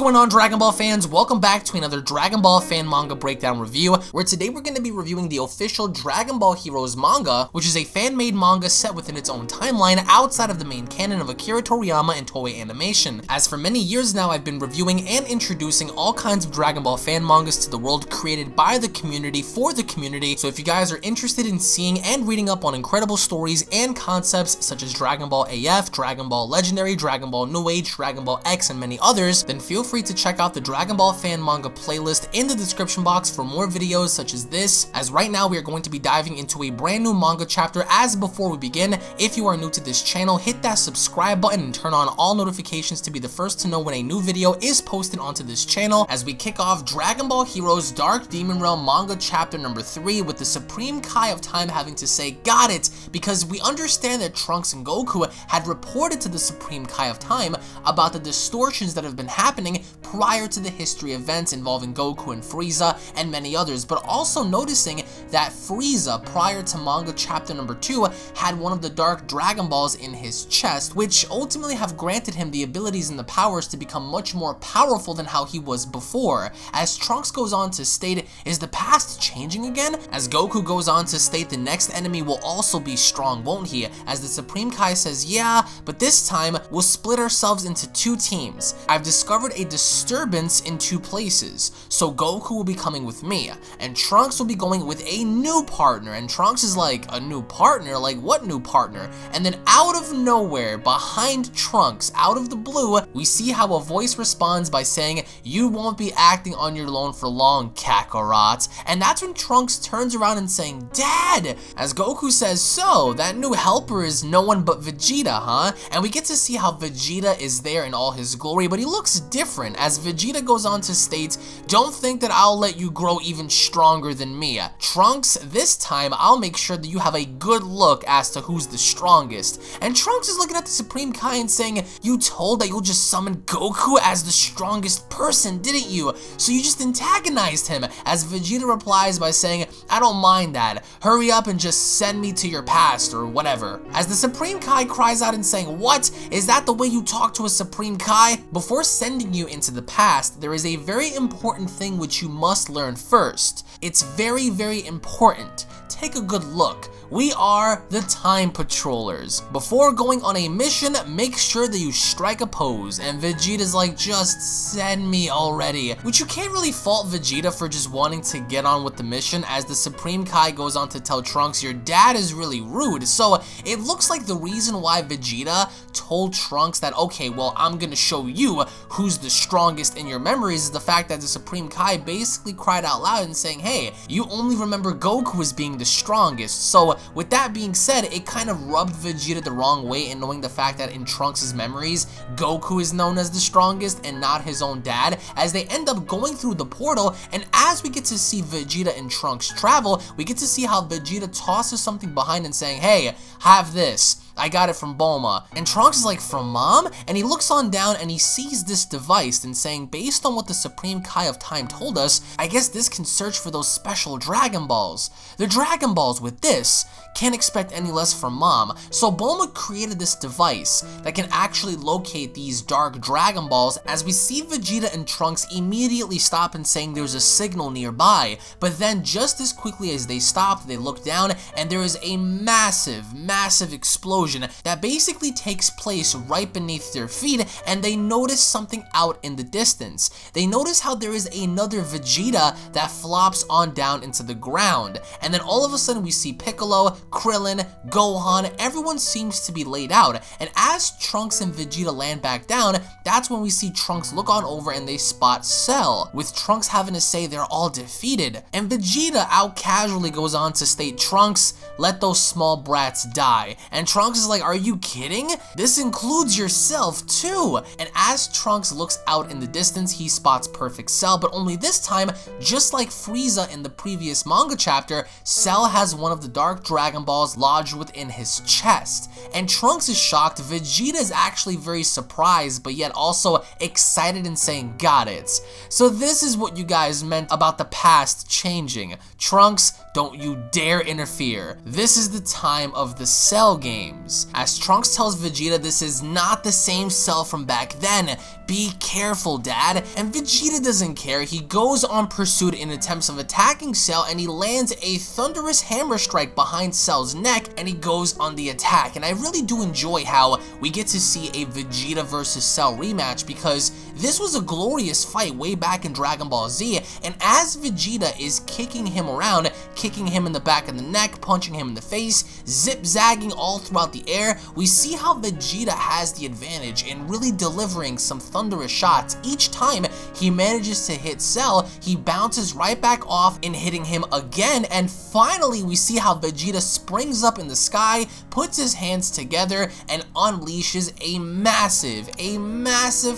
going on, Dragon Ball fans? Welcome back to another Dragon Ball fan manga breakdown review, where today we're going to be reviewing the official Dragon Ball Heroes manga, which is a fan-made manga set within its own timeline outside of the main canon of Akira Toriyama and Toei Animation. As for many years now, I've been reviewing and introducing all kinds of Dragon Ball fan mangas to the world created by the community for the community, so if you guys are interested in seeing and reading up on incredible stories and concepts such as Dragon Ball AF, Dragon Ball Legendary, Dragon Ball New Age, Dragon Ball X, and many others, then feel free to check out the Dragon Ball fan manga playlist in the description box for more videos such as this, as right now we are going to be diving into a brand new manga chapter. As before we begin, if you are new to this channel, hit that subscribe button and turn on all notifications to be the first to know when a new video is posted onto this channel as we kick off Dragon Ball Heroes Dark Demon Realm manga chapter number 3 with the Supreme Kai of Time having to say got it, because we understand that Trunks and Goku had reported to the Supreme Kai of Time about the distortions that have been happening prior to the history events involving Goku and Frieza and many others, but also noticing that Frieza, prior to manga chapter number 2, had one of the Dark Dragon Balls in his chest, which ultimately have granted him the abilities and the powers to become much more powerful than how he was before. As Trunks goes on to state, is the past changing again? As Goku goes on to state, the next enemy will also be strong, won't he? As the Supreme Kai says, yeah, but this time we'll split ourselves into two teams. I've discovered a disturbance in two places, so Goku will be coming with me, and Trunks will be going with a new partner. And Trunks is like, a new partner? Like, what new partner? And then out of nowhere, behind Trunks, out of the blue, we see how a voice responds by saying, you won't be acting on your own for long, Kakarot. And that's when Trunks turns around and saying, Dad! As Goku says, so, that new helper is no one but Vegeta, huh? And we get to see how Vegeta is there in all his glory, but he looks different, as Vegeta goes on to state, don't think that I'll let you grow even stronger than me. Trunks, this time I'll make sure that you have a good look as to who's the strongest. And Trunks is looking at the Supreme Kai and saying, you told that you'll just summon Goku as the strongest person, didn't you? So you just antagonized him, as Vegeta replies by saying, I don't mind that. Hurry up and just send me to your past or whatever. As the Supreme Kai cries out and saying, what? Is that the way you talk to a Supreme Kai? Before sending you into the past, there is a very important thing which you must learn first. It's very, very important. Take a good look. We are the Time Patrollers. Before going on a mission, make sure that you strike a pose. And Vegeta's like, just send me already. Which you can't really fault Vegeta for just wanting to get on with the mission, as the Supreme Kai goes on to tell Trunks, your dad is really rude. So it looks like the reason why Vegeta told Trunks that, okay, well, I'm gonna show you who's the strongest in your memories, is the fact that the Supreme Kai basically cried out loud and saying, hey, you only remember Goku as being the strongest. So with that being said, it kind of rubbed Vegeta the wrong way in knowing the fact that in Trunks' memories, Goku is known as the strongest and not his own dad, as they end up going through the portal. And as we get to see Vegeta and Trunks travel, we get to see how Vegeta tosses something behind and saying, hey, have this. I got it from Bulma. And Trunks is like, from Mom? And he looks on down and he sees this device and saying, based on what the Supreme Kai of Time told us, I guess this can search for those special Dragon Balls. The Dragon Balls with this can't expect any less from Mom. So Bulma created this device that can actually locate these Dark Dragon Balls, as we see Vegeta and Trunks immediately stop and saying there's a signal nearby. But then just as quickly as they stop, they look down and there is a massive, massive explosion that basically takes place right beneath their feet, and they notice something out in the distance. They notice how there is another Vegeta that flops on down into the ground, and then all of a sudden we see Piccolo, Krillin, Gohan, everyone seems to be laid out, and as Trunks and Vegeta land back down, that's when we see Trunks look on over and they spot Cell, with Trunks having to say they're all defeated, and Vegeta out casually goes on to state, Trunks, let those small brats die. And Trunks is like, are you kidding? This includes yourself too. And as Trunks looks out in the distance, he spots Perfect Cell, but only this time, just like Frieza in the previous manga chapter, Cell has one of the Dark Dragon Balls lodged within his chest. And Trunks is shocked. Vegeta is actually very surprised, but yet also excited and saying, got it. So this is what you guys meant about the past changing. Trunks, don't you dare interfere. This is the time of the Cell games. As Trunks tells Vegeta this is not the same Cell from back then. Be careful, Dad. And Vegeta doesn't care. He goes on pursuit in attempts of attacking Cell, and he lands a thunderous hammer strike behind Cell's neck, and he goes on the attack. And I really do enjoy how we get to see a Vegeta versus Cell rematch, because this was a glorious fight way back in Dragon Ball Z, and as Vegeta is kicking him around, kicking him in the back of the neck, punching him in the face, zip-zagging all throughout the air, we see how Vegeta has the advantage in really delivering some thunderous shots. Each time he manages to hit Cell, he bounces right back off in hitting him again, and finally we see how Vegeta springs up in the sky, puts his hands together, and unleashes a massive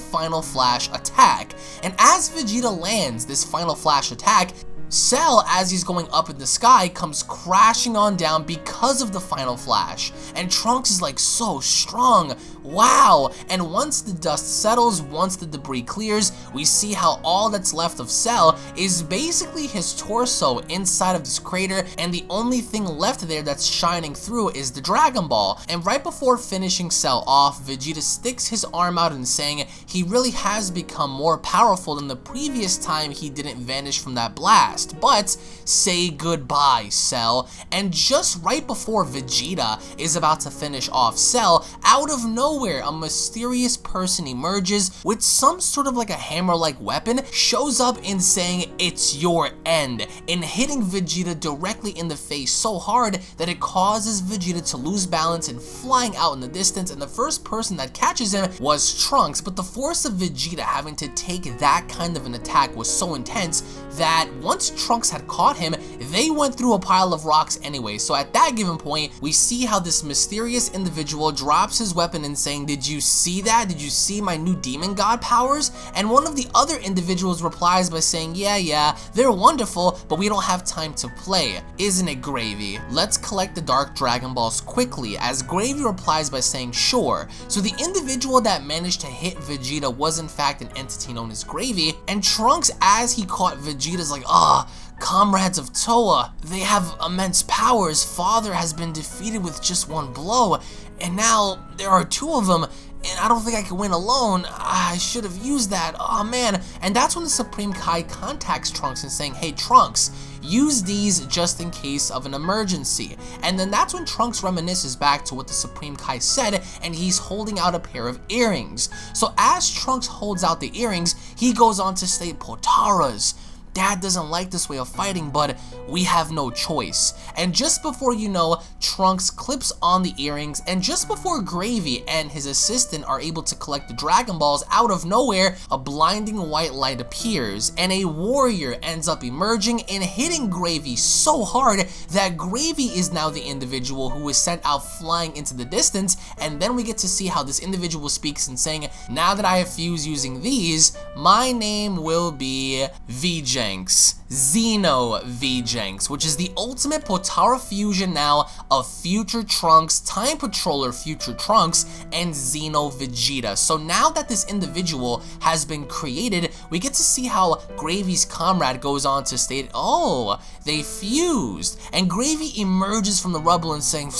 Final Flash attack. And as Vegeta lands this Final Flash attack, Cell, as he's going up in the sky, comes crashing on down because of the Final Flash. And Trunks is like, so strong, wow. And once the dust settles, once the debris clears, we see how all that's left of Cell is basically his torso inside of this crater, and the only thing left there that's shining through is the Dragon Ball. And right before finishing Cell off, Vegeta sticks his arm out and saying he really has become more powerful than the previous time he didn't vanish from that blast. But say goodbye, Cell. And just right before Vegeta is about to finish off Cell, out of nowhere a mysterious person emerges with some sort of like a hammer-like weapon, shows up in saying it's your end, and hitting Vegeta directly in the face so hard that it causes Vegeta to lose balance and flying out in the distance, and the first person that catches him was Trunks. But the force of Vegeta having to take that kind of an attack was so intense that once Trunks had caught him, they went through a pile of rocks anyway. So at that given point, we see how this mysterious individual drops his weapon and saying, did you see that? Did you see my new demon god powers? And one of the other individuals replies by saying, yeah, they're wonderful, but we don't have time to play. Isn't it, Gravy? Let's collect the Dark Dragon Balls quickly, as Gravy replies by saying, sure. So the individual that managed to hit Vegeta was in fact an entity known as Gravy, and Trunks, as he caught Vegeta's like, comrades of Towa, they have immense powers. Father has been defeated with just one blow, and now there are two of them, and I don't think I can win alone. I should have used that. Oh man. And that's when the Supreme Kai contacts Trunks and saying, hey Trunks, use these just in case of an emergency. And then that's when Trunks reminisces back to what the Supreme Kai said, and he's holding out a pair of earrings. So as Trunks holds out the earrings, he goes on to state, Potaras, Dad doesn't like this way of fighting, but we have no choice. And just before you know, Trunks clips on the earrings, and just before Gravy and his assistant are able to collect the Dragon Balls, out of nowhere, a blinding white light appears, and a warrior ends up emerging and hitting Gravy so hard that Gravy is now the individual who is sent out flying into the distance. And then we get to see how this individual speaks and saying, now that I have fused using these, my name will be Vegeta. Xeno Vegeta, which is the ultimate Potara fusion now of future Trunks, Time Patroller future Trunks, and Xeno Vegeta. So now that this individual has been created, we get to see how Gravy's comrade goes on to state, oh, they fused. And Gravy emerges from the rubble and saying,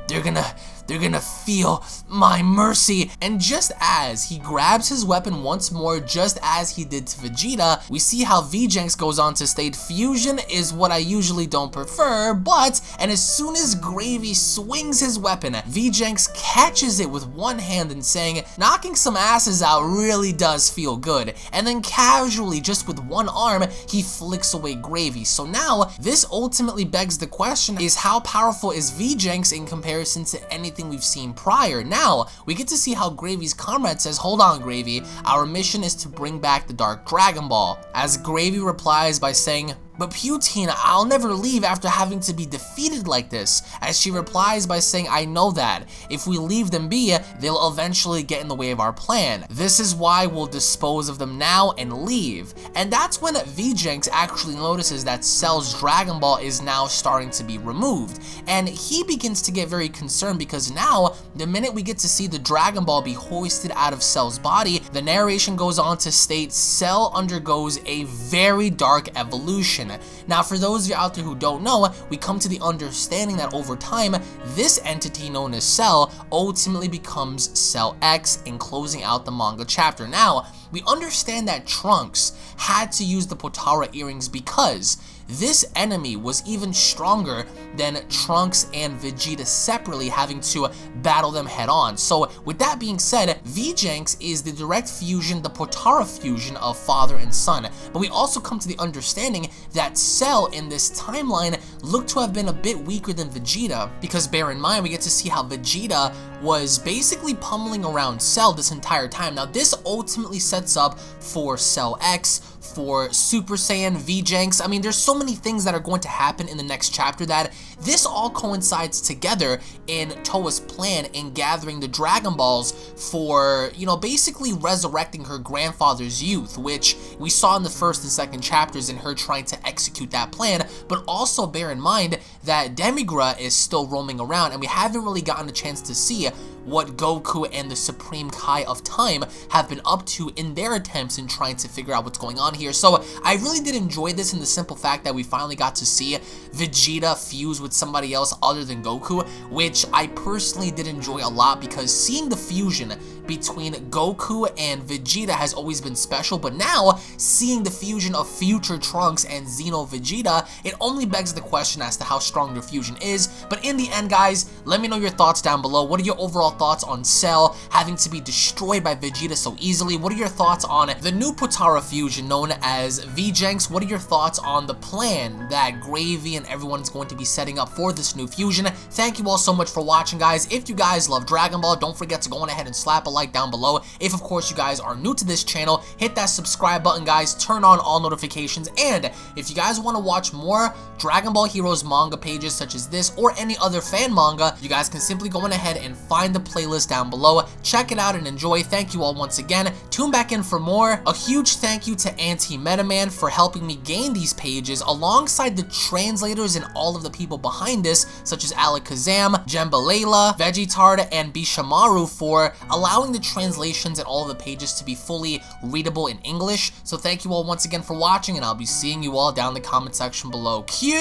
they're gonna feel my mercy. And just as he grabs his weapon once more, just as he did to Vegeta, we see how Vegeta goes on to state, fusion is what I usually don't prefer, but, and as soon as Gravy swings his weapon, Vegeta catches it with one hand and saying, knocking some asses out really does feel good. And then casually, just with one arm, he flicks away Gravy. So now, this ultimately begs the question, is how powerful is Vegeta in comparison to anything we've seen prior? Now, we get to see how Gravy's comrade says, hold on Gravy, our mission is to bring back the Dark Dragon Ball. As Gravy replies by saying, but Putine, I'll never leave after having to be defeated like this. As she replies by saying, I know that. If we leave them be, they'll eventually get in the way of our plan. This is why we'll dispose of them now and leave. And that's when Vegeta actually notices that Cell's Dragon Ball is now starting to be removed. And he begins to get very concerned because now, the minute we get to see the Dragon Ball be hoisted out of Cell's body, the narration goes on to state Cell undergoes a very dark evolution. creation. Now, for those of you out there who don't know, we come to the understanding that over time, this entity known as Cell ultimately becomes Cell X in closing out the manga chapter. Now, we understand that Trunks had to use the Potara earrings because this enemy was even stronger than Trunks and Vegeta separately, having to battle them head on. So with that being said, Vegeta is the direct fusion, the Potara fusion of father and son. But we also come to the understanding that Cell in this timeline looked to have been a bit weaker than Vegeta, because bear in mind, we get to see how Vegeta was basically pummeling around Cell this entire time. Now this ultimately sets up for Cell X, for Super Saiyan, Vegeta. I mean, there's so many things that are going to happen in the next chapter that this all coincides together in Towa's plan in gathering the Dragon Balls for, you know, basically resurrecting her grandfather's youth, which we saw in the first and second chapters in her trying to execute that plan. But also bear in mind that Demigra is still roaming around, and we haven't really gotten a chance to see what Goku and the Supreme Kai of Time have been up to in their attempts in trying to figure out what's going on here. So I really did enjoy this in the simple fact that we finally got to see Vegeta fuse with somebody else other than Goku, which I personally did enjoy a lot, because seeing the fusion between Goku and Vegeta has always been special, but now seeing the fusion of future Trunks and Xeno Vegeta, it only begs the question as to how strong their fusion is. But in the end, guys, let me know your thoughts down below. What are your overall thoughts on Cell having to be destroyed by Vegeta so easily? What are your thoughts on the new Potara fusion known as Vegeta? What are your thoughts on the plan that Gravy and everyone is going to be setting up for this new fusion? Thank you all so much for watching, guys. If you guys love Dragon Ball, don't forget to go on ahead and slap a like down below. If of course you guys are new to this channel, hit that subscribe button, guys, turn on all notifications, and if you guys want to watch more Dragon Ball Heroes manga pages such as this or any other fan manga, you guys can simply go on ahead and find the playlist down below, check it out and enjoy. Thank you all once again. Tune back in for more. A huge thank you to Anti-Metaman for helping me gain these pages alongside the translators and all of the people behind this, such as Alakazam, Jembalela, Vegetard, and Bishamaru for allowing the translations and all of the pages to be fully readable in English. So thank you all once again for watching, and I'll be seeing you all down in the comment section below. Cue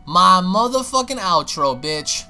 my motherfucking outro, bitch.